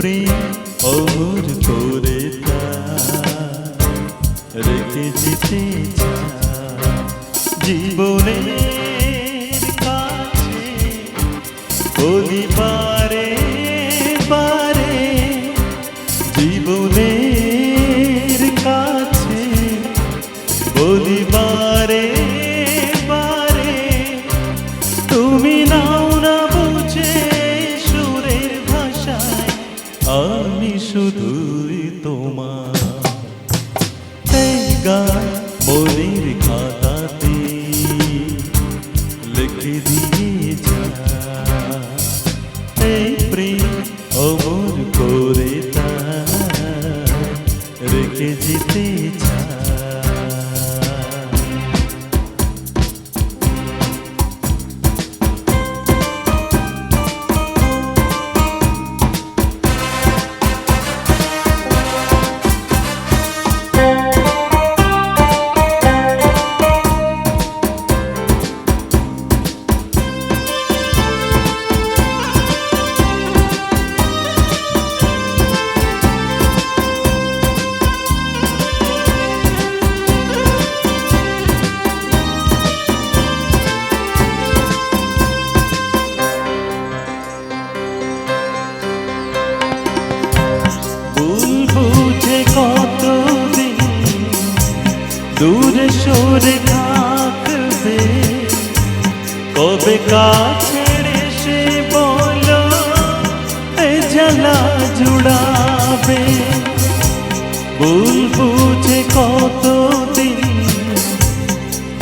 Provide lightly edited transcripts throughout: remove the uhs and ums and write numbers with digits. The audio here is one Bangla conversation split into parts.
প্রেম অমর করে রেখে যেতে জীবনের কাছে বলি বারে বারে, জীবনের কাছে বলি বারে বারে, তুমি নাও না বুঝে সুরের ভাষায়, আমি শুধুই তোমার। এই গান মনের খাতাতে লিখে দিয়ে যা, এই প্রেম অমর করে রেখে যেতে যা। দূরে সরে থাকবে, কবে কাছে এসে বলো এ জ্বালা জুড়াবে। ভুল বুঝে কতদিন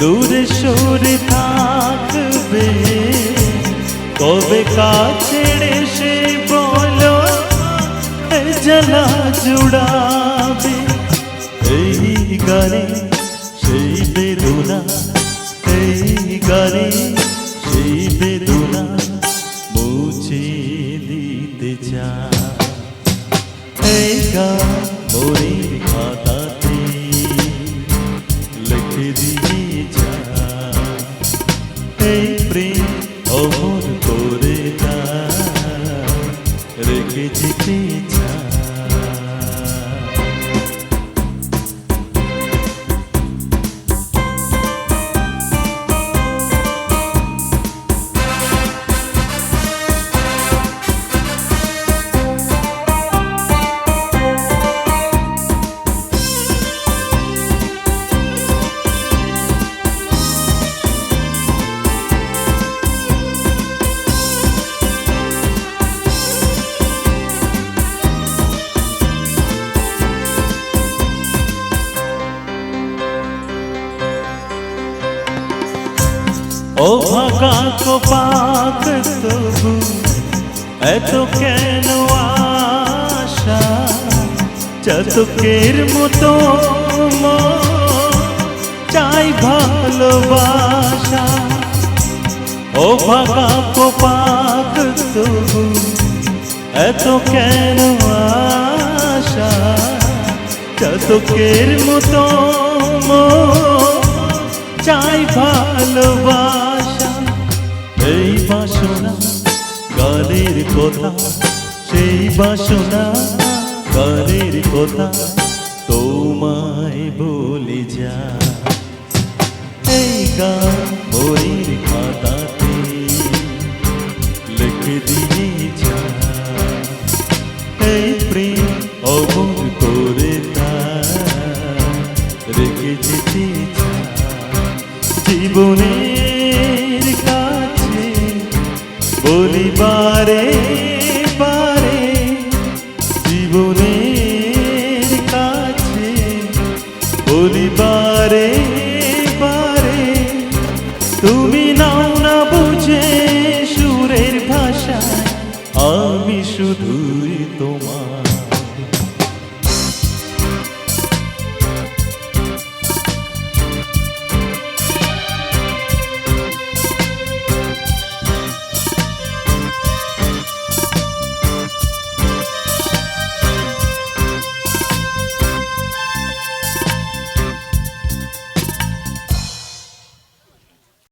দূরে সরে থাকবে, কবে কাছে এসে বলো এ জ্বালা জুড়াবে। এই গানে সেই বেদনা, এই গানে সেই বেদনা মুছে দিতে চাই। এই গান মনের খাতাতে লিখে দিয়ে যা, এই প্রেম অমর করে রেখে যেতে চাই। ও ভাগা কপাক তবু এত কেন আশা, চাতকের মতো চাই ভালোবাসা। ও ভাগা কপাক তবু এত কেন আশা, চাতকের মতো চাই ভালোবাসা। এই বাসনা গানের কথা, সেই বাসনা গানের কথা তোমায় বলে যা। এই গান মনের খাতাতে লিখে দিয়ে যা, এই প্রেম অমর করে রেখে যেতে যা। জীবনের কাছে বলি বারে বারে, জীবনের কাছে বলি বারে বারে, তুমি